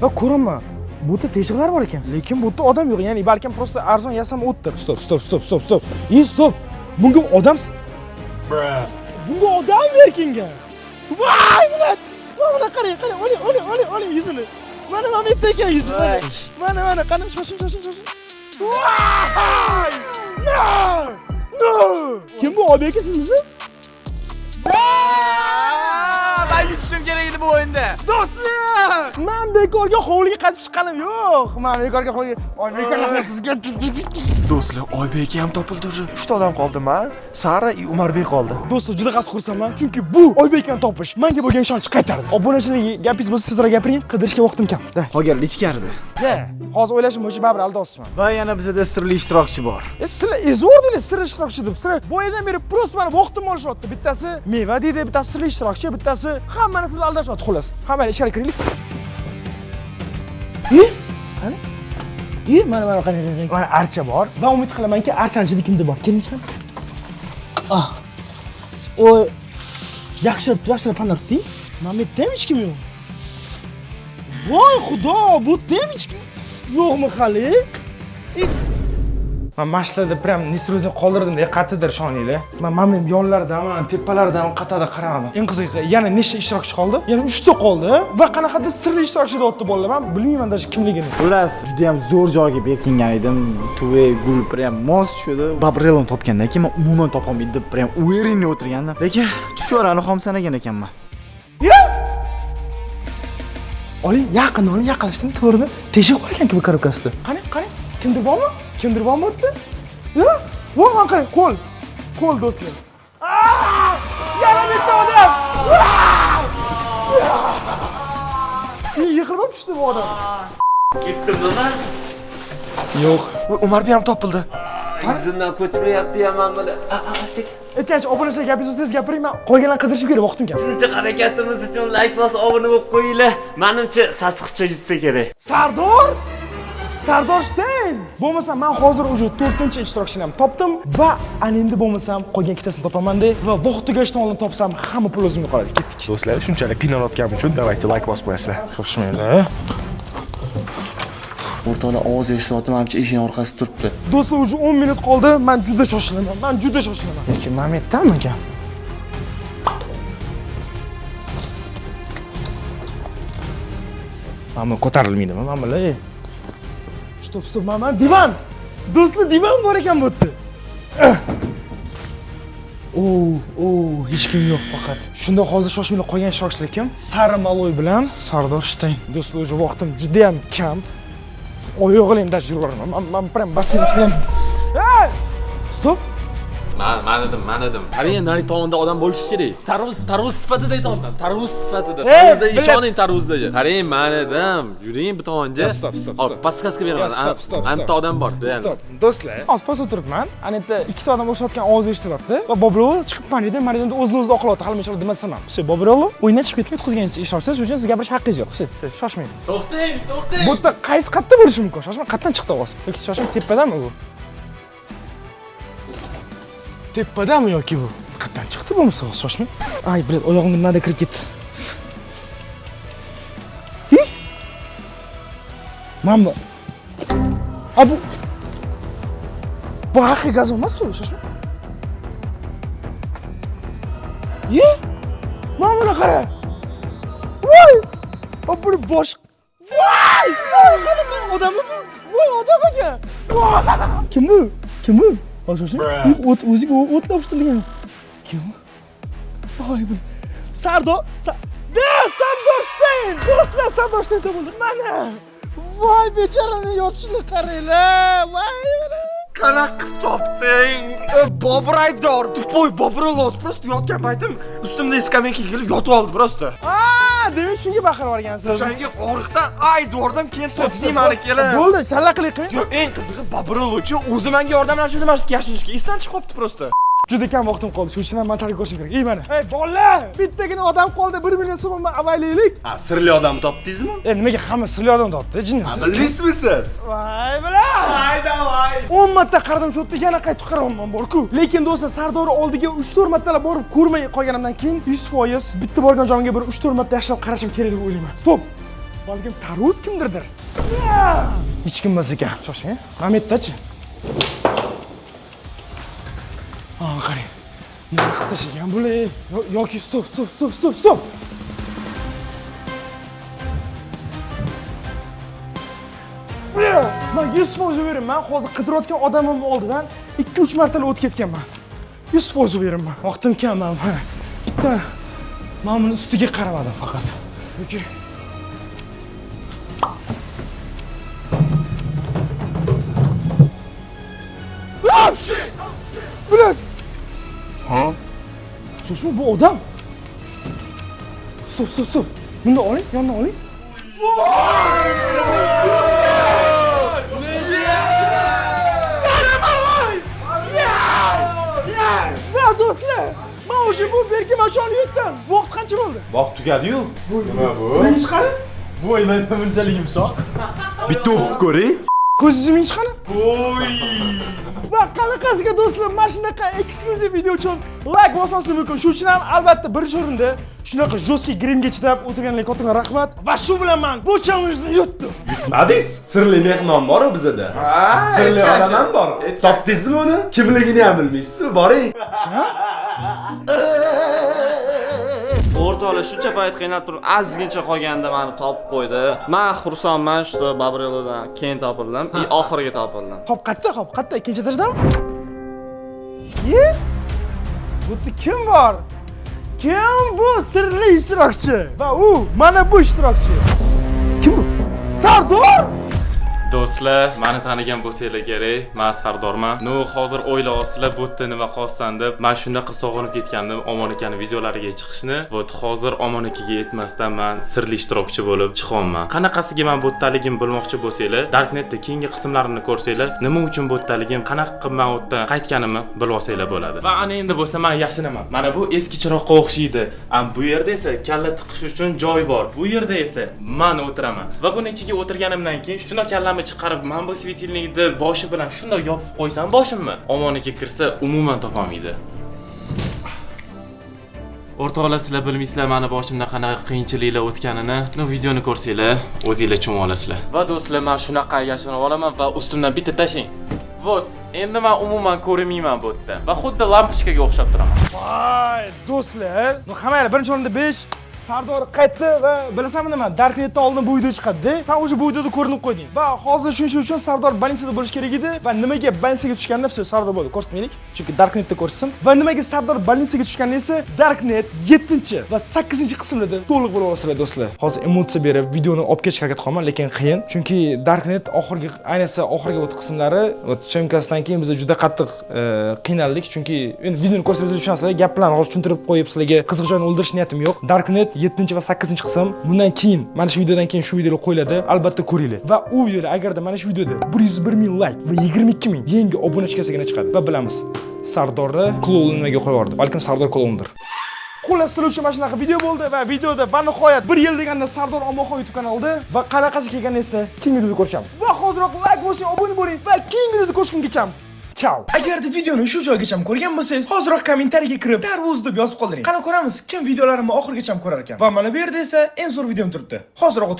Va ko'raman. Bu yerda teshiklar bor ekan, lekin bu yerda odam yo'q. Ya'ni balkim prosta arzon yasam o'tdi. Stop. Stop. Bunga odam erkinga. Voy, bular. Mana qarang. Oling yuzini. Mana Mametda ekan yuzi. Mana qani shoshing. Voy! No! Kim bu obeki sizmisiz? Ben yutishim kerak edi bu o'yinda. Do'stlar, men bekorga hovliga qaytib chiqqanim yo'q. Men bekorga hovliga, sizga. Do'stlar, Oybek ham topildi уже. 3 ta odam qoldi-ma. Sara va Umarbek qoldi. Do'stlar, juda qattiq xursandman, chunki bu Oybekni topish menga bo'lgan ishonchni qaytardi. Obunachilik gapingiz bo'lsa tezroq gapiring, qidirishga vaqtim kam. Qolganlar ichkarida. Hozir o'ylashim bo'yicha baribir aldayapsizman. Va yana bizda sirli ishtirokchi bor. Sizlar ezordinglar sirli ishtirokchi deb. Sizlar bu yerdan beri prosta meni vaqtimni olishyapti. Bittasi meva deydi, bittasi sirli ishtirokchi, bittasi hammani sizlar aldashyapti xolos. Hammani ichkari kiraylik. Qani? Mana qarang. Mana archa bor va umid qilamanki, archani ichida kimdir bor. Keling chiqing. O yaxshi panlar tuting. Mametda ham hech kim yo'q. Voy xudo, bu ham hech kim yo'qmi hali? Men mashlarda prям nisrozni qoldirdim, diqqatlidir shoninglar. Men mamam yonlaridan, mana tepalaridan qatorda qaramadim. Eng qizig'i, yana nechta ishtirokchi qoldi? Yana 3 ta qoldi va qanaqadir sirli ishtirokchi deyapti bolalar. Men bilmayman даже kimligini. Xullas, juda ham zo'r joyga bekingan edim. Tuve gul prям mos tushdi. Babrelon topgandan keyin men umuman topolmaydim deb prям uerinni o'tirgandim. Lekin chuchvarani xom sanagan ekanman. Oling, yaqinlashdim, to'g'ri. Teshik bor ekan-ku bu korobkasida. Qani? Kimdir bormi? Kimdir bormi bu yerda? Voy, men qarang, qo'l do'stlar. Yana bitta odam. Yiqilib tushdi bu odam. Ketdimmi men? Yo'q. Umarbek ham topildi. Yuzimdan ko'chmayapti ham mana. Aytgancha obunachilar gapingizni tez gapiring, men qolganlarni qidirishim kerak, vaqtim kam. Shuncha harakatimiz uchun like bosib, obuna bo'lib qo'yinglar. Menimcha sassiqcha yutsa kerak. Sardor Steyn. Bo'lmasa men hozir уже 4-ishtirokchini ham topdim va endi bo'lmasam qolgan ikkitasini topaman-da va vaqt tugashdan oldin topsam hamma pul o'zimga qoladi. Ketdik. Do'stlar, shunchalik qiynalotganim uchun davaychi like bosib qo'yasizlar. Shoshmanglar. O'rtoqlar ovoz eshityapti, menimcha eshik orqasida turibdi. Do'stlar, уже 10 minut qoldi. Men juda shoshilaman. Lekin Mametdami ekan? Mana ko'tarilmaydimi, mamalar? Stop, mama, divan. Do'stlar, divan bor ekan bu yerda. Hech kim yo'q faqat. Shunda hozir shoshmanglar qolgan ishtirokchilar kim? Sara Maloy bilan Sardor Steyn. Do'stlar, o'sha vaqtim juda ham kam. Oyog'im dash yuraman. Men prям basseyn ichlam. Stop. Men edim. Qarang, nari tomonda odam bo'lishi kerak. Tarvuz sifatida aytyapman. Tarvuz sifatida. Tarvuzda ishoning tarvuzdagi. Qarang, men edim. Yuring bu tomonga. Stop. Podskaska beraman. Anta odam bor. Stop. Do'stlar, hozir o'tiribman. Ana yerda ikkita odam o'shayotgan ovoz eshitilyapti va Bobrov chiqibman edi. Men endi o'zini oqilyapti. Hali men inshaalloh demasam ham. Bobrov, o'yindan chiqib ketgan o'tkazgan ishtirokchisiz, shuning uchun sizga gapirish haqqingiz yo'q. Shoshmang. To'xtang. Bu yerda qaysi qatta bo'lishi mumkin? Shoshmang, qatdan chiqdi ovoz. Yoki shoshmang tepadami u? Tepadami yoki bu? Qatdan chiqdi bo'lmasa, shoshmang. Ay, bilet, oyog'imga nima kirib ketdi. Mamma. Bu haqiqiy gaz emas-ku, shoshmang. Mamma qara. Voy! Buni bosh. Voy! Odammi bu? Voy, odam ekan. Kim bu? O'ziga o't yopishtirilgan. Kim? Voy bu. Sardor Steyn! Do'stlar, Sardor Steyn topildi. Mana. Voy, bechorani yotishini qaranglar. Voy. Qanaqa qilib topding? Bobur aybdor. Tupoy Bobrelon просто yotgan paytim ustimda skameykaga kelib yotib oldi просто. Demak shunga baqirib yuborgansiz. O'shanga og'riqdan aydordim, keyin topsing meni kelib. Bo'ldi, challaqlik qiling. Yo'q, eng qizig'i Bobrelon uchun o'zi menga yordamlashdi demasdi, yashinishga esdan chiqib qolibdi просто. Juda kam vaqtim qoldi. Shuning uchun men tarix ko'rishim kerak. Mana. Ey bolalar, bittagina odam qoldi. 1 million so'mni avaylaylik. Sirli odamni topdingizmi? Nimaga hamma sirli odam topdi? Jinnimsiz. Bilasizmi siz? Voy bilan. Davay. 10 marta qaradim shu yerda, yana qaytib qaraman bor-ku. Lekin do'stlar, Sardor oldiga 3-4 martalab borib ko'rmay qolganimdan keyin 100% bitta borgan joyimga bir 3-4 marta yaxshilab qarashim kerak deb o'ylayman. Stop. Balkim tarvuz kimdirdir. Hech kim emas ekan. Shoshmang. Mametdachi. Qarang. Nima qilib tashlagan bular? Yoki stop. Men 100% beraman. Hozir qidirayotgan odamim oldidan 2-3 martalik o'tib ketganman. 100% beraman. Vaqtim kam mana. Bitta men buni ustiga qaramadim faqat. Yoki Bırak! Ha? Shoshma bu odam. Stop. Buni oling, yondan oling. Va do'stlar, men o'sha bu berki mashoni yutdim. Vaqt qancha bo'ldi? Vaqt tugadi-yu. Nima bu? Birinchi chiqadi. Bu o'ylayman bunchalik yumshoq. Bitta o'qib ko'ring. Ko'zingizni ming chiqadi. Voy! Va qanaqasiga do'stlar, mana shunaqa eksklyuziv video uchun like bosmaslik mumkin. Shuning uchun ham albatta birinchi o'rinda shunaqa jostki grimga chidab o'tirganlarga katta rahmat. Va shu bilan men bu challenge'ni yutdim. Yutmadingiz? Sirli mehmon bor-ku bizda. Sirli odam ham bor. Topdingizmi uni? Kimligini ham bilmaysiz. Boring. O'rtoqlar shuncha payt qiynalib turib, azizgincha qolganda meni topib qo'ydi. Men xursandman, shu Babrilodan keyin topildim, oxiriga topildim. Hop, qatta, ikkinchi etajdan. Bu kim bor? Kim bu sirli ishtirokchi? Va u mana bu ishtirokchi. Kim bu? Sardor! Do'stlar, meni tanigan bo'lsanglar kerak. Men Sardorman. Hozir o'ylayapsizlar, bu yerda nima qolsan deb. Men shunaqa sog'inib ketgandim Omon akani videolariga chiqishni. Hozir Omon akaga yetmasdan men sirli ishtirokchi bo'lib chiqyapman. Qanaqasiga men bu yerdaligim bilmoqchi bo'lsanglar, Darknetda keyingi qismlarini ko'rsanglar, nima uchun bu yerdaligim, qanaqa qilib men u yerda qaytganimni bilib olsanglar bo'ladi. Va ana endi bo'lsa men yashinaman. Mana bu eski chiroqqa o'xshaydi. Bu yerda esa kalla tiqish uchun joy bor. Bu yerda esa men o'tiraman. Va buni ichiga o'tirganimdan keyin shuna kallam chiqarib men bu svetilnikni boshi bilan shunday yopib qo'ysam boshimni Omoniga kirsa umuman topolmaydi. O'rtoqlar, sizlar bilmaysizlar meni boshimda qanaqa qiyinchiliklar o'tganini. Videoni ko'rsanglar, o'zingizlar tushunib olasizlar. Va do'stlar, men shunaqa yashinib olaman va ustimdan bitta tashing. Endi men umuman ko'rmayman bu yerda. Va xuddi lampochkaga o'xshab turaman. Voy, do'stlar, hammanglar birinchi o'rinda 5 Sardor qaytdi va bilasanmi nima? Darknetdan oldin bu video chiqadi-da. Sen o'sha bu videoda ko'rinib qo'yding. Va hozir shuning uchun Sardor больницада bo'lish kerak edi va nimaga больницаga tushganini Sardor bo'ldi, ko'rsatmaylik. Chunki Darknetda ko'rsin. Va nimaga Sardor больницаga tushganini esa Darknet 7 va 8-qismlarda to'liq bo'lib olasizlar do'stlar. Hozir emotsiya berib videoni olib ketishga harakat qilaman, lekin qiyin. Chunki Darknet ayniqsa oxirgi syomkasidan chemkasidan keyin biz juda qattiq qiynaldik. Chunki endi videoni ko'rsangiz tushunasizlar. Gap bilan hozir tushuntirib qo'yib sizlarga qiziq joyini o'ldirish niyatim yo'q. Darknet 7 va 8-qism bundan keyin mana shu videodan keyin shu videolar qo'yiladi, albatta ko'ringlar. Va u videoda agarda mana shu videoda 101.000 like va 22.000 yangi obunachigasigina chiqadi va bilamiz Sardorni klonga qo'yardi. Balkim Sardor klondir. Xullas, sizlar uchun mana shunaqa video bo'ldi va videoda va nihoyat 1 yil deganda Sardor Omonxon YouTube kanalida va qanaqasi kelganini esa keyingi videoda ko'rishamiz. Va hozirroq like bosing, obuna bo'ling va keyingi videoda ko'rishgungacha ciao. Agarda videoni shu joygacha ko'rgan bo'lsangiz, hozirroq kommentariyaga kirib tarvuz deb yozib qoldiring. Qani ko'ramiz, kim videolarimni oxirigacha ko'rar ekan. Va mana bu yerda esa eng zo'r videom turibdi. Hozirroq